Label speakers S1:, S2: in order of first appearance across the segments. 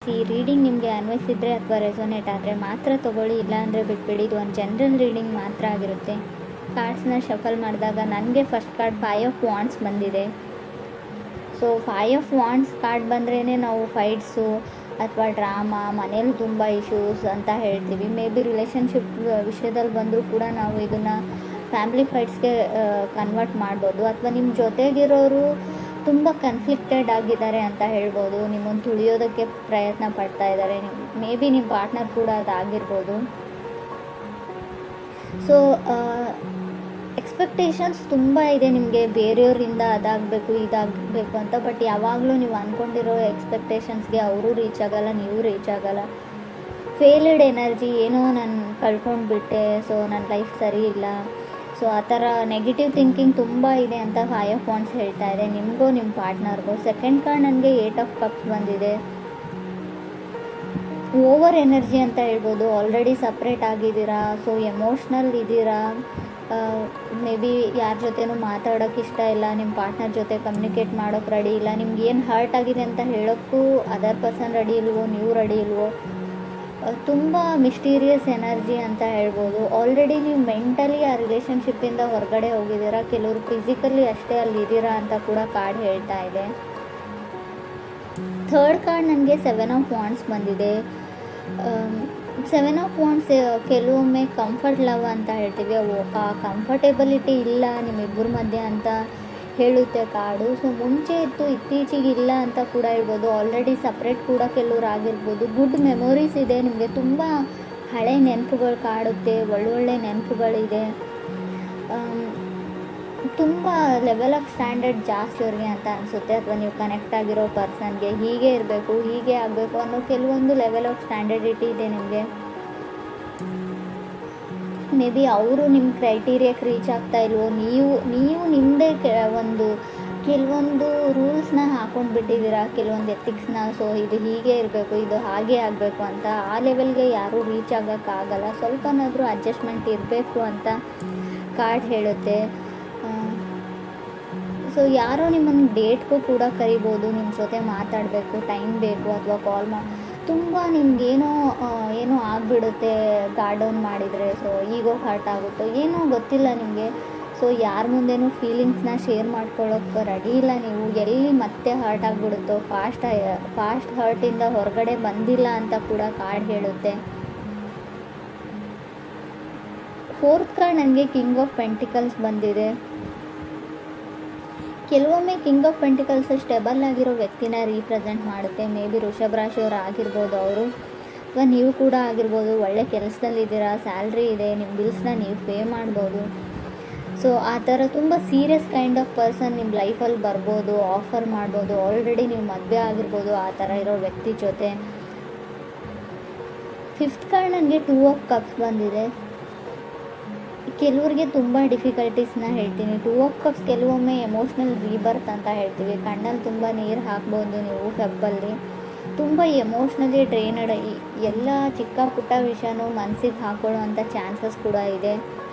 S1: ಗಮನಿಸಿ. ರೀಡಿಂಗ್ ನಿಮಗೆ ಅನ್ವಯಿಸಿದರೆ ಅಥವಾ ರೆಸೊನೇಟ್ ಆದರೆ ಮಾತ್ರ ತೊಗೊಳ್ಳಿ, ಇಲ್ಲಾಂದರೆ ಬಿಟ್ಬಿಡಿ. ಇದು ಒಂದು ಜನರಲ್ ರೀಡಿಂಗ್ ಮಾತ್ರ ಆಗಿರುತ್ತೆ. ಕಾರ್ಡ್ಸ್ನ ಶಫಲ್ ಮಾಡಿದಾಗ ನನಗೆ ಫಸ್ಟ್ ಕಾರ್ಡ್ 5 ಆಫ್ ವಾಂಡ್ಸ್ ಬಂದಿದೆ. ಸೊ 5 ಆಫ್ ವಾಂಡ್ಸ್ ಕಾರ್ಡ್ ಬಂದ್ರೇ ನಾವು ಫೈಟ್ಸು ಅಥವಾ ಡ್ರಾಮಾ, ಮನೇಲಿ ತುಂಬ ಇಶ್ಯೂಸ್ ಅಂತ ಹೇಳ್ತೀವಿ. ಮೇ ಬಿ ರಿಲೇಷನ್ಶಿಪ್ ವಿಷಯದಲ್ಲಿ ಬಂದರೂ ಕೂಡ ನಾವು ಇದನ್ನು ಫ್ಯಾಮಿಲಿ ಫೈಟ್ಸ್ಗೆ ಕನ್ವರ್ಟ್ ಮಾಡ್ಬೋದು. ಅಥವಾ ನಿಮ್ಮ ಜೊತೆಗಿರೋರು ತುಂಬ ಕನ್ಫ್ಲಿಕ್ಟೆಡ್ ಆಗಿದ್ದಾರೆ ಅಂತ ಹೇಳ್ಬೋದು. ನಿಮ್ಮನ್ನು ತುಳಿಯೋದಕ್ಕೆ ಪ್ರಯತ್ನ ಪಡ್ತಾ ಇದ್ದಾರೆ. ಮೇ ಬಿ ನಿಮ್ಮ ಪಾರ್ಟ್ನರ್ ಕೂಡ ಅದಾಗಿರ್ಬೋದು. ಸೊ ಎಕ್ಸ್ಪೆಕ್ಟೇಷನ್ಸ್ ತುಂಬ ಇದೆ ನಿಮಗೆ ಬೇರೆಯವರಿಂದ, ಅದಾಗಬೇಕು ಇದಾಗಬೇಕು ಅಂತ. ಬಟ್ ಯಾವಾಗಲೂ ನೀವು ಅಂದ್ಕೊಂಡಿರೋ ಎಕ್ಸ್ಪೆಕ್ಟೇಷನ್ಸ್ಗೆ ಅವರು ರೀಚ್ ಆಗಲ್ಲ, ನೀವು ರೀಚ್ ಆಗಲ್ಲ. ಫೇಲ್ಡ್ ಎನರ್ಜಿ, ಏನೋ ನಾನು ಕಳ್ಕೊಂಡ್ಬಿಟ್ಟೆ, ಸೊ ನನ್ನ ಲೈಫ್ ಸರಿ ಇಲ್ಲ, ಸೊ ಆ ಥರ ನೆಗೆಟಿವ್ ಥಿಂಕಿಂಗ್ ತುಂಬ ಇದೆ ಅಂತ 5 ಆಫ್ ವಾಂಡ್ಸ್ ಹೇಳ್ತಾ ಇದೆ ನಿಮಗೂ ನಿಮ್ಮ ಪಾರ್ಟ್ನರ್ಗೂ. ಸೆಕೆಂಡ್ ಕಾರ್ಡ್ ನನಗೆ 8 ಆಫ್ ಕಪ್ಸ್ ಬಂದಿದೆ. ಓವರ್ ಎನರ್ಜಿ ಅಂತ ಹೇಳ್ಬೋದು. ಆಲ್ರೆಡಿ ಸಪ್ರೇಟ್ ಆಗಿದ್ದೀರಾ, ಸೊ ಎಮೋಷ್ನಲ್ ಇದ್ದೀರಾ. ಮೇ ಬಿ ಯಾರ ಜೊತೆನೂ ಮಾತಾಡೋಕ್ಕೆ ಇಷ್ಟ ಇಲ್ಲ, ನಿಮ್ಮ ಪಾರ್ಟ್ನರ್ ಜೊತೆ ಕಮ್ಯುನಿಕೇಟ್ ಮಾಡೋಕ್ಕೆ ರೆಡಿ ಇಲ್ಲ. ನಿಮ್ಗೆ ಏನು ಹರ್ಟ್ ಆಗಿದೆ ಅಂತ ಹೇಳೋಕ್ಕೂ ಅದರ್ ಪರ್ಸನ್ ರೆಡಿ ಇಲ್ವೋ, ನೀವು ರೆಡಿ ಇಲ್ವೋ. ತುಂಬ ಮಿಸ್ಟೀರಿಯಸ್ ಎನರ್ಜಿ ಅಂತ ಹೇಳ್ಬೋದು. ಆಲ್ರೆಡಿ ನೀವು ಮೆಂಟಲಿ ಆ ರಿಲೇಷನ್ಶಿಪ್ಪಿಂದ ಹೊರಗಡೆ ಹೋಗಿದ್ದೀರಾ, ಕೆಲವರು ಫಿಸಿಕಲಿ ಅಷ್ಟೇ ಅಲ್ಲಿದ್ದೀರಾ ಅಂತ ಕೂಡ ಕಾರ್ಡ್ ಹೇಳ್ತಾ ಇದೆ. ಥರ್ಡ್ ಕಾರ್ಡ್ ನನಗೆ 7 ಆಫ್ ವಾಂಡ್ಸ್ ಬಂದಿದೆ. 7 ಆಫ್ ವಾಂಡ್ಸ್ ಕೆಲವೊಮ್ಮೆ ಕಂಫರ್ಟ್ ಲವ್ ಅಂತ ಹೇಳ್ತೀವಿ. ಆ ಕಂಫರ್ಟೇಬಲಿಟಿ ಇಲ್ಲ ನಿಮ್ಮಿಬ್ಬರ ಮಧ್ಯೆ ಅಂತ ಹೇಳುತ್ತೆ ಕಾರ್ಡು. ಸೊ ಮುಂಚೆ ಇತ್ತು, ಇತ್ತೀಚೆಗೆ ಇಲ್ಲ ಅಂತ ಕೂಡ ಹೇಳ್ಬೋದು. ಆಲ್ರೆಡಿ ಸಪ್ರೇಟ್ ಕೂಡ ಕೆಲವ್ರು ಆಗಿರ್ಬೋದು. ಗುಡ್ ಮೆಮೊರೀಸ್ ಇದೆ ನಿಮಗೆ, ತುಂಬ ಹಳೆ ನೆನಪುಗಳು ಕಾಡುತ್ತೆ, ಒಳ್ಳೊಳ್ಳೆ ನೆನಪುಗಳಿದೆ. ತುಂಬ ಲೆವೆಲ್ ಆಫ್ ಸ್ಟ್ಯಾಂಡರ್ಡ್ ಜಾಸ್ತಿ ಅವ್ರಿಗೆ ಅಂತ ಅನಿಸುತ್ತೆ. ಅಥವಾ ನೀವು ಕನೆಕ್ಟ್ ಆಗಿರೋ ಪರ್ಸನ್ಗೆ ಹೀಗೆ ಇರಬೇಕು, ಹೀಗೆ ಆಗಬೇಕು ಅನ್ನೋ ಕೆಲವೊಂದು ಲೆವೆಲ್ ಆಫ್ ಸ್ಟ್ಯಾಂಡರ್ಡಿಟಿ ಇದೆ ನಿಮಗೆ. ಮೇ ಬಿ ಅವರು ನಿಮ್ಮ ಕ್ರೈಟೀರಿಯಾಕ್ಕೆ ರೀಚ್ ಆಗ್ತಾ ಇಲ್ವೋ, ನೀವು ನಿಮ್ಮದೇ ಕೆಲವೊಂದು ರೂಲ್ಸ್ನ ಹಾಕೊಂಡು ಬಿಟ್ಟಿದ್ದೀರಾ, ಕೆಲವೊಂದು ಎಥಿಕ್ಸ್ನ. ಸೊ ಇದು ಹೀಗೆ ಇರಬೇಕು, ಇದು ಹಾಗೆ ಆಗಬೇಕು ಅಂತ. ಆ ಲೆವೆಲ್ಗೆ ಯಾರೂ ರೀಚ್ ಆಗೋಕ್ಕಾಗಲ್ಲ. ಸ್ವಲ್ಪನಾದರೂ ಅಡ್ಜಸ್ಟ್ಮೆಂಟ್ ಇರಬೇಕು ಅಂತ ಕಾರ್ಡ್ ಹೇಳುತ್ತೆ. ಸೊ ಯಾರೋ ನಿಮ್ಮನ್ನು ಡೇಟ್ಗೂ ಕೂಡ ಕರಿಬೋದು, ನಿಮ್ಮ ಜೊತೆ ಮಾತಾಡಬೇಕು, ಟೈಮ್ ಬೇಕು, ಅಥವಾ ಕಾಲ್ ತುಂಬ ನಿಮ್ಗೇನೋ ಆಗಿಬಿಡುತ್ತೆ ಗಾರ್ಡ್ ಡೌನ್ ಮಾಡಿದರೆ. ಸೊ ಈಗೋ ಹರ್ಟ್ ಆಗುತ್ತೋ ಏನೋ ಗೊತ್ತಿಲ್ಲ ನಿಮಗೆ. ಸೊ ಯಾರ ಮುಂದೆನೂ ಫೀಲಿಂಗ್ಸ್ನ ಶೇರ್ ಮಾಡ್ಕೊಳ್ಳೋಕ್ಕೆ ರೆಡಿ ಇಲ್ಲ ನೀವು. ಎಲ್ಲಿ ಮತ್ತೆ ಹರ್ಟ್ ಆಗಿಬಿಡುತ್ತೋ, ಫಾಸ್ಟ್ ಹರ್ಟಿಂದ ಹೊರಗಡೆ ಬಂದಿಲ್ಲ ಅಂತ ಕೂಡ ಕಾರ್ಡ್ ಹೇಳುತ್ತೆ. ಫೋರ್ತ್ ಕಾರ್ಡ್ ನನಗೆ ಕಿಂಗ್ ಆಫ್ ಪೆಂಟಿಕಲ್ಸ್ ಬಂದಿದೆ. ಕೆಲವೊಮ್ಮೆ ಕಿಂಗ್ ಆಫ್ ಪೆಂಟಿಕಲ್ಸ್ ಸ್ಟೆಬಲ್ ಆಗಿರೋ ವ್ಯಕ್ತಿನ ರೀಪ್ರೆಸೆಂಟ್ ಮಾಡುತ್ತೆ. ಮೇ ಬಿ ವೃಷಭ ರಾಶಿಯವರು ಆಗಿರ್ಬೋದು ಅವರು, ಅಥವಾ ನೀವು ಕೂಡ ಆಗಿರ್ಬೋದು. ಒಳ್ಳೆ ಕೆಲಸದಲ್ಲಿದ್ದೀರಾ, ಸ್ಯಾಲ್ರಿ ಇದೆ, ನಿಮ್ಮ ಬಿಲ್ಸ್ನ ನೀವು ಪೇ ಮಾಡ್ಬೋದು. ಸೊ ಆ ಥರ ತುಂಬ ಸೀರಿಯಸ್ ಕೈಂಡ್ ಆಫ್ ಪರ್ಸನ್ ನಿಮ್ಮ ಲೈಫಲ್ಲಿ ಬರ್ಬೋದು, ಆಫರ್ ಮಾಡ್ಬೋದು. ಆಲ್ರೆಡಿ ನೀವು ಮದುವೆ ಆಗಿರ್ಬೋದು ಆ ಥರ ಇರೋ ವ್ಯಕ್ತಿ ಜೊತೆ. ಫಿಫ್ತ್ ಕಾರ್ಡ್ ನನಗೆ 2 ಆಫ್ ಕಪ್ಸ್ ಬಂದಿದೆ. ಕೆಲವ್ರಿಗೆ ತುಂಬ ಡಿಫಿಕಲ್ಟೀಸ್ನ ಹೇಳ್ತೀನಿ. 2 ಆಫ್ ಕಪ್ಸ್ ಕೆಲವೊಮ್ಮೆ ಎಮೋಷ್ನಲ್ ರೀಬರ್ತ್ ಅಂತ ಹೇಳ್ತೀವಿ. ಕಣ್ಣಲ್ಲಿ ತುಂಬ ನೀರು ಹಾಕ್ಬೋದು ನೀವು ಫೆಬ್ಬಲ್ಲಿ. ತುಂಬ ಎಮೋಷ್ನಲಿ ಡ್ರೈನಡ್, ಎಲ್ಲ ಚಿಕ್ಕ ಪುಟ್ಟ ವಿಷಯನೂ ಮನಸ್ಸಿಗೆ ಹಾಕೊಳ್ಳೋ ಅಂಥ ಚಾನ್ಸಸ್ ಕೂಡ ಇದೆ.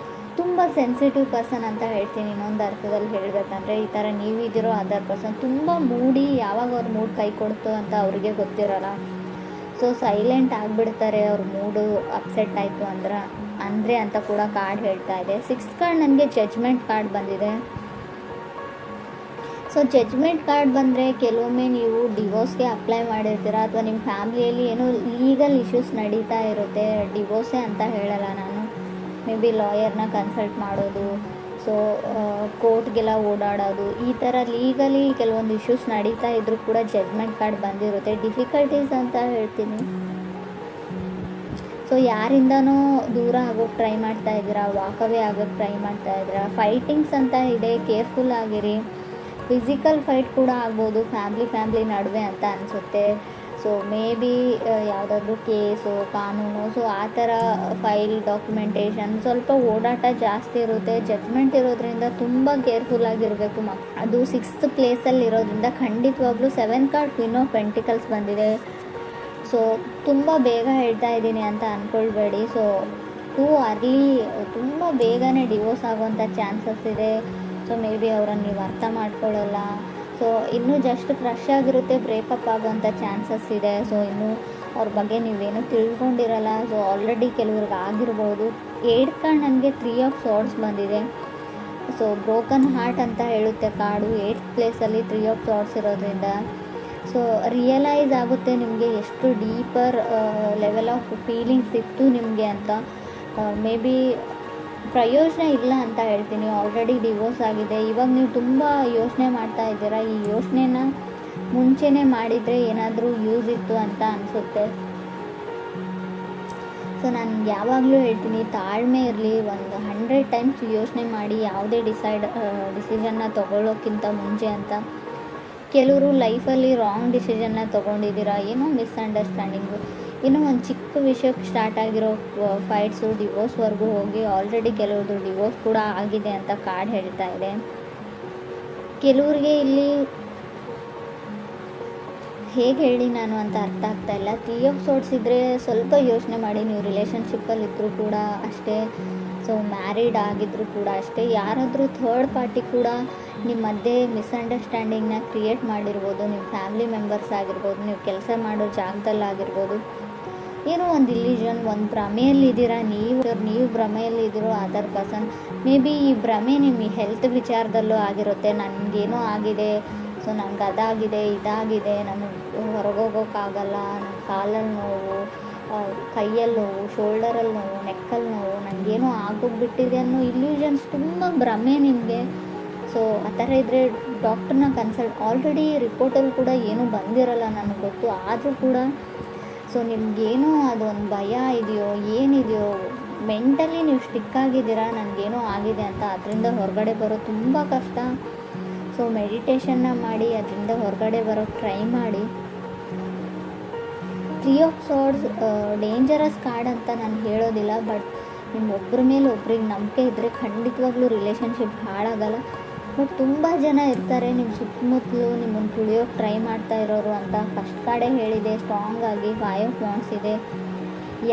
S1: ತುಂಬ ಸೆನ್ಸಿಟಿವ್ ಪರ್ಸನ್ ಅಂತ ಹೇಳ್ತೀನಿ ಇನ್ನೊಂದು ಅರ್ಥದಲ್ಲಿ ಹೇಳಬೇಕಂದ್ರೆ. ಈ ಥರ ನೀವಿದ್ದೀರೋ ಅದರ್ ಪರ್ಸನ್ ತುಂಬ ಮೂಡಿ, ಯಾವಾಗ ಅವ್ರ ಮೂಡ್ ಕೈ ಕೊಡ್ತು ಅಂತ ಅವ್ರಿಗೆ ಗೊತ್ತಿರೋಲ್ಲ. ಸೊ ಸೈಲೆಂಟ್ ಆಗಿಬಿಡ್ತಾರೆ ಅವ್ರ ಮೂಡು ಅಪ್ಸೆಟ್ ಆಯಿತು ಅಂದರೆ ಅಂತ ಕೂಡ ಕಾರ್ಡ್ ಹೇಳ್ತಾ ಇದೆ. 6th ಕಾರ್ಡ್ ನನಗೆ ಜಡ್ಜ್ಮೆಂಟ್ ಕಾರ್ಡ್ ಬಂದಿದೆ. ಸೊ ಜಡ್ಜ್ಮೆಂಟ್ ಕಾರ್ಡ್ ಬಂದರೆ ಕೆಲವೊಮ್ಮೆ ನೀವು ಡಿವೋರ್ಸ್ಗೆ ಅಪ್ಲೈ ಮಾಡಿರ್ತೀರ, ಅಥವಾ ನಿಮ್ಮ ಫ್ಯಾಮಿಲಿಯಲ್ಲಿ ಏನೋ ಲೀಗಲ್ ಇಶ್ಯೂಸ್ ನಡೀತಾ ಇರುತ್ತೆ. ಡಿವೋರ್ಸೇ ಅಂತ ಹೇಳಲ್ಲ ನಾನು, ಮೇ ಬಿ ಲಾಯರ್ನ ಕನ್ಸಲ್ಟ್ ಮಾಡೋದು, ಸೊ ಕೋರ್ಟ್ಗೆಲ್ಲ ಓಡಾಡೋದು, ಈ ಥರ ಲೀಗಲಿ ಕೆಲವೊಂದು ಇಶ್ಯೂಸ್ ನಡೀತಾ ಇದ್ರೂ ಕೂಡ ಜಡ್ಜ್ಮೆಂಟ್ ಕಾರ್ಡ್ ಬಂದಿರುತ್ತೆ. ಡಿಫಿಕಲ್ಟೀಸ್ ಅಂತ ಹೇಳ್ತೀನಿ. ಸೊ ಯಾರಿಂದನೋ ದೂರ ಆಗೋಕ್ಕೆ ಟ್ರೈ ಮಾಡ್ತಾ ಇದ್ದೀರಾ, ವಾಕವೇ ಆಗೋಕ್ಕೆ ಟ್ರೈ ಮಾಡ್ತಾ ಇದ್ದೀರಾ. ಫೈಟಿಂಗ್ಸ್ ಅಂತ ಇದೆ, ಕೇರ್ಫುಲ್ ಆಗಿರಿ. ಫಿಸಿಕಲ್ ಫೈಟ್ ಕೂಡ ಆಗ್ಬೋದು ಫ್ಯಾಮ್ಲಿ ನಡುವೆ ಅಂತ ಅನಿಸುತ್ತೆ. ಸೊ ಮೇ ಬಿ ಯಾವುದಾದ್ರೂ ಕೇಸು, ಕಾನೂನು, ಸೊ ಆ ಥರ ಫೈಲ್ ಡಾಕ್ಯುಮೆಂಟೇಷನ್ ಸ್ವಲ್ಪ ಓಡಾಟ ಜಾಸ್ತಿ ಇರುತ್ತೆ. ಜಡ್ಜ್ಮೆಂಟ್ ಇರೋದ್ರಿಂದ ತುಂಬ ಕೇರ್ಫುಲ್ ಆಗಿರಬೇಕು. ಅದು 6th ಪ್ಲೇಸಲ್ಲಿ ಇರೋದ್ರಿಂದ ಖಂಡಿತವಾಗ್ಲೂ 7th card queen of pentacles ಬಂದಿದೆ. ಸೊ ತುಂಬ ಬೇಗ ಹೇಳ್ತಾ ಇದ್ದೀನಿ ಅಂತ ಅಂದ್ಕೊಳ್ಬೇಡಿ. ಸೊ ಟೂ ಅರ್ಲಿ, ತುಂಬ ಬೇಗನೆ ಡಿವೋರ್ಸ್ ಆಗೋವಂಥ ಚಾನ್ಸಸ್ ಇದೆ. ಸೊ ಮೇ ಬಿ ಅವರನ್ನು ನೀವು ಅರ್ಥ ಮಾಡ್ಕೊಳ್ಳಲ್ಲ. ಸೊ ಇನ್ನೂ ಜಸ್ಟ್ ಫ್ರೆಶ್ ಆಗಿರುತ್ತೆ, ಬ್ರೇಕಪ್ ಆಗೋವಂಥ ಚಾನ್ಸಸ್ ಇದೆ. ಸೊ ಇನ್ನೂ ಅವ್ರ ಬಗ್ಗೆ ನೀವೇನು ತಿಳ್ಕೊಂಡಿರಲ್ಲ. ಸೊ ಆಲ್ರೆಡಿ ಕೆಲವ್ರಿಗೆ ಆಗಿರ್ಬೋದು. 8th ಕಾರ್ಡ್ ನನಗೆ 3 ಆಫ್ ಸಾರ್ಡ್ಸ್ ಬಂದಿದೆ. ಸೊ ಬ್ರೋಕನ್ ಹಾರ್ಟ್ ಅಂತ ಹೇಳುತ್ತೆ ಕಾರ್ಡು. 8th ಪ್ಲೇಸಲ್ಲಿ 3 ಆಫ್ ಸಾರ್ಡ್ಸ್ ಇರೋದ್ರಿಂದ ಸೊ ರಿಯಲೈಸ್ ಆಗುತ್ತೆ ನಿಮಗೆ ಎಷ್ಟು ಡೀಪರ್ ಲೆವೆಲ್ ಆಫ್ ಫೀಲಿಂಗ್ಸ್ ಇತ್ತು ನಿಮಗೆ ಅಂತ. ಮೇ ಬಿ ಪ್ರಯೋಜನ ಇಲ್ಲ ಅಂತ ಹೇಳ್ತೀನಿ. ಆಲ್ರೆಡಿ ಡಿವೋರ್ಸ್ ಆಗಿದೆ. ಇವಾಗ ನೀವು ತುಂಬ ಯೋಚನೆ ಮಾಡ್ತಾ ಇದ್ದೀರಾ. ಈ ಯೋಚನೆನ ಮುಂಚೆನೇ ಮಾಡಿದರೆ ಏನಾದರೂ ಯೂಸ್ ಇತ್ತು ಅಂತ ಅನಿಸುತ್ತೆ. ಸೊ ನಾನು ಯಾವಾಗಲೂ ಹೇಳ್ತೀನಿ, ತಾಳ್ಮೆ ಇರಲಿ. ಒಂದು 100 ಟೈಮ್ಸ್ ಯೋಚನೆ ಮಾಡಿ ಯಾವುದೇ ಡಿಸಿಷನ್ನ ತೊಗೊಳ್ಳೋಕ್ಕಿಂತ ಮುಂಚೆ ಅಂತ. ಕೆಲವರು ಲೈಫಲ್ಲಿ ರಾಂಗ್ ಡಿಸಿಷನ್ನ ತೊಗೊಂಡಿದ್ದೀರಾ, ಏನೋ ಮಿಸ್ಅಂಡರ್ಸ್ಟ್ಯಾಂಡಿಂಗು, ಏನೋ ಒಂದು ಚಿಕ್ಕ ವಿಷಯಕ್ಕೆ ಸ್ಟಾರ್ಟ್ ಆಗಿರೋ ಫೈಟ್ಸು ಡಿವೋರ್ಸ್ವರೆಗೂ ಹೋಗಿ ಆಲ್ರೆಡಿ ಕೆಲವ್ರದ್ದು ಡಿವೋರ್ಸ್ ಕೂಡ ಆಗಿದೆ ಅಂತ ಕಾರ್ಡ್ ಹೇಳ್ತಾ ಇದೆ. ಕೆಲವ್ರಿಗೆ ಇಲ್ಲಿ ಹೇಗೆ ಹೇಳಿ ನಾನು ಅಂತ ಅರ್ಥ ಆಗ್ತಾ ಇಲ್ಲ. 3 ಆಫ್ ಸಾರ್ಡ್ಸ್ ಇದ್ದರೆ ಸ್ವಲ್ಪ ಯೋಚನೆ ಮಾಡಿ. ನೀವು ರಿಲೇಷನ್ಶಿಪ್ಪಲ್ಲಿ ಇದ್ದರೂ ಕೂಡ ಅಷ್ಟೇ, ಸೊ ಮ್ಯಾರಿಡ್ ಆಗಿದ್ದರೂ ಕೂಡ ಅಷ್ಟೇ, ಯಾರಾದರೂ ಥರ್ಡ್ ಪಾರ್ಟಿ ಕೂಡ ನಿಮ್ಮ ಮಧ್ಯೆ ಮಿಸ್ಅಂಡರ್ಸ್ಟ್ಯಾಂಡಿಂಗ್ನ ಕ್ರಿಯೇಟ್ ಮಾಡಿರ್ಬೋದು. ನಿಮ್ಮ ಫ್ಯಾಮಿಲಿ ಮೆಂಬರ್ಸ್ ಆಗಿರ್ಬೋದು, ನೀವು ಕೆಲಸ ಮಾಡೋ ಜಾಗದಲ್ಲಾಗಿರ್ಬೋದು. ಏನೋ ಒಂದು ಇಲ್ಯೂಷನ್, ಒಂದು ಭ್ರಮೆಯಲ್ಲಿದ್ದೀರಾ ನೀವು ಭ್ರಮೆಯಲ್ಲಿದ್ದೀರೋ ಅದರ್ ಪರ್ಸನ್. ಮೇ ಬಿ ಈ ಭ್ರಮೆ ನಿಮ್ಮ ಹೆಲ್ತ್ ವಿಚಾರದಲ್ಲೂ ಆಗಿರುತ್ತೆ. ನನಗೇನೋ ಆಗಿದೆ, ಸೊ ನನಗೆ ಅದಾಗಿದೆ ಇದಾಗಿದೆ, ನನಗೆ ಹೊರಗೋಗೋಕ್ಕಾಗಲ್ಲ, ನನ್ನ ಕಾಲಲ್ಲಿ ನೋವು, ಕೈಯಲ್ಲಿ ನೋವು, ಶೋಲ್ಡರಲ್ಲಿ ನೋವು, ನೆಕ್ಕಲ್ಲಿ ನೋವು, ನನಗೇನೋ ಆಗೋಗ್ಬಿಟ್ಟಿದೆ ಅನ್ನೋ ಇಲ್ಯೂಷನ್ಸ್, ತುಂಬ ಭ್ರಮೆ ನಿಮಗೆ. ಸೊ ಆ ಥರ ಇದ್ದರೆ ಡಾಕ್ಟ್ರನ್ನ ಕನ್ಸಲ್ಟ್. ಆಲ್ರೆಡಿ ರಿಪೋರ್ಟಲ್ಲಿ ಕೂಡ ಏನೂ ಬಂದಿರಲ್ಲ ನನಗೆ ಗೊತ್ತು. ಆದರೂ ಕೂಡ ಸೊ ನಿಮಗೇನೋ ಅದೊಂದು ಭಯ ಇದೆಯೋ ಏನಿದೆಯೋ, ಮೆಂಟಲಿ ನೀವು ಸ್ಟಿಕ್ ಆಗಿದ್ದೀರಾ ನನಗೇನೋ ಆಗಿದೆ ಅಂತ. ಅದರಿಂದ ಹೊರಗಡೆ ಬರೋ ತುಂಬ ಕಷ್ಟ. ಸೊ ಮೆಡಿಟೇಷನ್ನ ಮಾಡಿ ಅದರಿಂದ ಹೊರಗಡೆ ಬರೋಕ್ಕೆ ಟ್ರೈ ಮಾಡಿ. 3 ಆಫ್ ಸಾರ್ಡ್ಸ್ ಡೇಂಜರಸ್ ಕಾರ್ಡ್ ಅಂತ ನಾನು ಹೇಳೋದಿಲ್ಲ. ಬಟ್ ನಿಮ್ಮ ಒಬ್ಬರ ಮೇಲೆ ಒಬ್ರಿಗೆ ನಂಬಿಕೆ ಇದ್ದರೆ ಖಂಡಿತವಾಗ್ಲೂ ರಿಲೇಷನ್ಶಿಪ್ ಹಾಳಾಗಲ್ಲ. ಬಟ್ ತುಂಬ ಜನ ಇರ್ತಾರೆ ನಿಮ್ಮ ಸುತ್ತಮುತ್ತಲು ನಿಮ್ಮನ್ನು ತುಳಿಯೋಕ್ಕೆ ಟ್ರೈ ಮಾಡ್ತಾ ಇರೋರು ಅಂತ. ಫಸ್ಟ್ ಕಾರ್ಡೇ ಹೇಳಿದೆ ಸ್ಟ್ರಾಂಗ್ ಆಗಿ 5 ಆಫ್ ವಾಂಡ್ಸ್ ಇದೆ.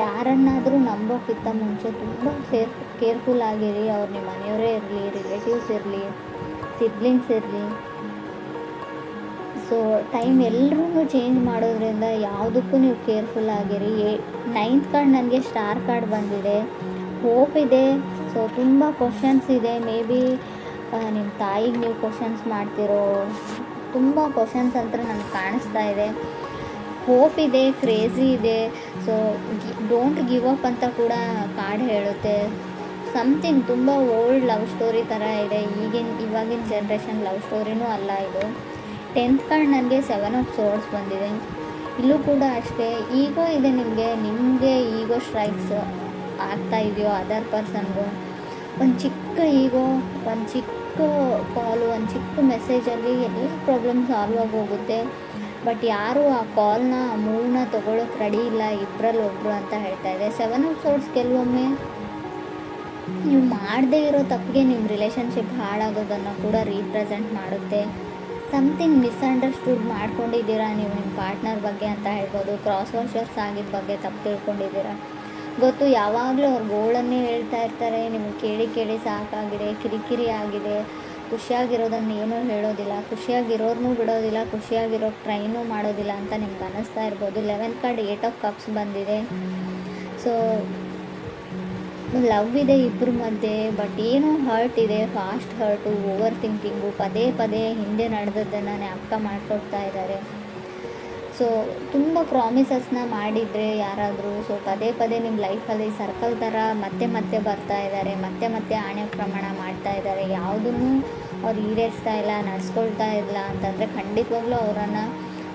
S1: ಯಾರನ್ನಾದರೂ ನಂಬೋಕ್ಕಿಂತ ಮುಂಚೆ ತುಂಬ ಕೇರ್ಫುಲ್ ಆಗಿರಿ. ಅವ್ರು ನಿಮ್ಮ ಮನೆಯವರೇ ಇರಲಿ, ರಿಲೇಟಿವ್ಸ್ ಇರಲಿ, ಸಿಬ್ಲಿಂಗ್ಸ್ ಇರಲಿ. ಸೊ ಟೈಮ್ ಎಲ್ಲರೂ ಚೇಂಜ್ ಮಾಡೋದ್ರಿಂದ ಯಾವುದಕ್ಕೂ ನೀವು ಕೇರ್ಫುಲ್ ಆಗಿರಿ. 9th ಕಾರ್ಡ್ ನನಗೆ ಸ್ಟಾರ್ ಕಾರ್ಡ್ ಬಂದಿದೆ. ಹೋಪ್ ಇದೆ. ಸೊ ತುಂಬ ಕ್ವಶನ್ಸ್ ಇದೆ. ಮೇ ಬಿ ನಿಮ್ಮ ತಾಯಿಗೆ ನೀವು ಕ್ವಶನ್ಸ್ ಮಾಡ್ತಿರೋ ತುಂಬ ಕ್ವಶನ್ಸ್ ಅಂತ ನನಗೆ ಕಾಣಿಸ್ತಾ ಇದೆ. ಹೋಪ್ ಇದೆ, ಕ್ರೇಜಿ ಇದೆ. ಸೊ ಡೋಂಟ್ ಗಿವ್ ಅಪ್ ಅಂತ ಕೂಡ ಕಾರ್ಡ್ ಹೇಳುತ್ತೆ. ಸಮಥಿಂಗ್ ತುಂಬ ಓಲ್ಡ್ ಲವ್ ಸ್ಟೋರಿ ಥರ ಇದೆ. ಇವಾಗಿನ ಜನ್ರೇಷನ್ ಲವ್ ಸ್ಟೋರಿನೂ ಅಲ್ಲ ಇದು. 10th ಕಾರ್ಡ್ ನನಗೆ 7 ಆಫ್ ಸಾರ್ಡ್ಸ್ ಬಂದಿದೆ. ಇಲ್ಲೂ ಕೂಡ ಅಷ್ಟೇ ಈಗೋ ಇದೆ ನಿಮಗೆ ಈಗೋ ಸ್ಟ್ರೈಕ್ಸ್ ಆಗ್ತಾ ಇದೆಯೋ ಅದರ್ ಪರ್ಸನ್ಗೂ. ಒಂದು ಚಿಕ್ಕ ಈಗೋ, ಒಂದು ಚಿಕ್ಕ ಕಾಲು, ಒಂದು ಚಿಕ್ಕ ಮೆಸೇಜಲ್ಲಿ ಎಲ್ಲ ಪ್ರಾಬ್ಲಮ್ ಸಾಲ್ವ್ ಆಗೋಗುತ್ತೆ. ಬಟ್ ಯಾರೂ ಆ ಕಾಲ್ನ ಮೂವ್ನ ತೊಗೊಳೋಕ್ಕೆ ರೆಡಿ ಇಲ್ಲ, ಇಬ್ಬರಲ್ಲಿ ಒಬ್ಬರು ಅಂತ ಹೇಳ್ತಾ ಇದೆ. 7 ಆಫ್ ಸಾರ್ಡ್ಸ್ ಕೆಲವೊಮ್ಮೆ ನೀವು ಮಾಡದೇ ಇರೋ ತಪ್ಪಿಗೆ ನಿಮ್ಮ ರಿಲೇಷನ್ಶಿಪ್ ಹಾಳಾಗೋದನ್ನು ಕೂಡ ರೀಪ್ರೆಸೆಂಟ್ ಮಾಡುತ್ತೆ. ಸಮಥಿಂಗ್ ಮಿಸ್ಅಂಡರ್ಸ್ಟುಡ್ ಮಾಡ್ಕೊಂಡಿದ್ದೀರಾ ನೀವು ನಿಮ್ಮ ಪಾರ್ಟ್ನರ್ ಬಗ್ಗೆ ಅಂತ ಹೇಳ್ಬೋದು. ಕ್ರಾಸ್ ವಾಷರ್ಸ್ ಆಗಿದ್ದ ಬಗ್ಗೆ ತಪ್ಪು ತಿಳ್ಕೊಂಡಿದ್ದೀರಾ ಗೊತ್ತು. ಯಾವಾಗಲೂ ಅವ್ರ ಗೋಳನ್ನೇ ಹೇಳ್ತಾ ಇರ್ತಾರೆ. ನಿಮಗೆ ಕೇಳಿ ಸಾಕಾಗಿದೆ, ಕಿರಿಕಿರಿ ಆಗಿದೆ. ಖುಷಿಯಾಗಿರೋದನ್ನು ಏನೂ ಹೇಳೋದಿಲ್ಲ, ಖುಷಿಯಾಗಿರೋರ್ನೂ ಬಿಡೋದಿಲ್ಲ, ಖುಷಿಯಾಗಿರೋಕ್ಕೆ ಟ್ರೈನೂ ಮಾಡೋದಿಲ್ಲ ಅಂತ ನಿಮ್ಗೆ ಅನ್ನಿಸ್ತಾ ಇರ್ಬೋದು. 11th ಕಾರ್ಡ್ 8 ಆಫ್ ಕಪ್ಸ್ ಬಂದಿದೆ. ಸೊ ಲವ್ ಇದೆ ಇಬ್ಬರ ಮಧ್ಯೆ, ಬಟ್ ಏನೋ ಹರ್ಟ್ ಇದೆ, ಫಾಸ್ಟ್ ಹರ್ಟು, ಓವರ್ ಥಿಂಕಿಂಗು, ಪದೇ ಹಿಂದೆ ನಡೆದದ್ದನ್ನು ಜ್ಞಾಪಕ ಮಾಡಿಕೊಡ್ತಾ ಇದ್ದಾರೆ. ಸೊ ತುಂಬ ಪ್ರಾಮಿಸಸ್ನ ಮಾಡಿದರೆ ಯಾರಾದರೂ, ಸೊ ಪದೇ ನಿಮ್ಮ ಲೈಫಲ್ಲಿ ಸರ್ಕಲ್ ಥರ ಮತ್ತೆ ಬರ್ತಾ ಇದ್ದಾರೆ, ಮತ್ತೆ ಆಣೆ ಪ್ರಮಾಣ ಮಾಡ್ತಾ ಇದ್ದಾರೆ. ಯಾವುದನ್ನು ಅವ್ರು ಈಡೇರಿಸ್ತಾ ಇಲ್ಲ, ನಡೆಸ್ಕೊಳ್ತಾ ಇಲ್ಲ ಅಂತಂದರೆ ಖಂಡಿತವಾಗ್ಲೂ ಅವರನ್ನು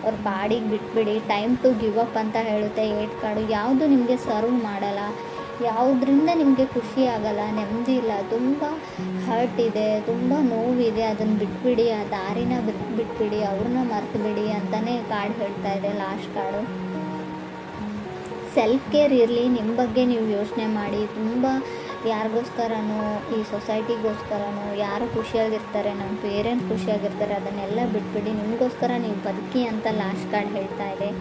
S1: ಅವ್ರ ಪಾಡಿಗೆ ಬಿಟ್ಬಿಡಿ. ಟೈಮ್ ಟು ಗಿವ್ ಅಪ್ ಅಂತ ಹೇಳುತ್ತೆ 8 ಕಾರ್ಡು. ಯಾವುದು ನಿಮಗೆ ಸರ್ವ್ ಮಾಡಲ್ಲ, ಯಾವುದರಿಂದ ನಿಮಗೆ ಖುಷಿ ಆಗಲ್ಲ, ನೆಮ್ಮದಿ ಇಲ್ಲ, ತುಂಬ ಹರ್ಟ್ ಇದೆ, ತುಂಬ ನೋವಿದೆ, ಅದನ್ನು ಬಿಟ್ಬಿಡಿ, ಆ ದಾರಿನ ಬಿಟ್ಬಿಡಿ, ಅವ್ರನ್ನ ಮರ್ತು ಬಿಡಿ ಅಂತಲೇ ಕಾರ್ಡ್ ಹೇಳ್ತಾ ಇದೆ ಲಾಸ್ಟ್ ಕಾರ್ಡು. ಸೆಲ್ಫ್ ಕೇರ್ ಇರಲಿ, ನಿಮ್ಮ ಬಗ್ಗೆ ನೀವು ಯೋಚನೆ ಮಾಡಿ. ತುಂಬ ಯಾರಿಗೋಸ್ಕರನೋ, ಈ ಸೊಸೈಟಿಗೋಸ್ಕರನೋ, ಯಾರು ಖುಷಿಯಾಗಿರ್ತಾರೆ, ನಮ್ಮ ಪೇರೆಂಟ್ಸ್ ಖುಷಿಯಾಗಿರ್ತಾರೆ, ಅದನ್ನೆಲ್ಲ ಬಿಟ್ಬಿಡಿ, ನಿಮಗೋಸ್ಕರ ನೀವು ಬದುಕಿ ಅಂತ ಲಾಸ್ಟ್ ಕಾರ್ಡ್ ಹೇಳ್ತಾ ಇದೆ.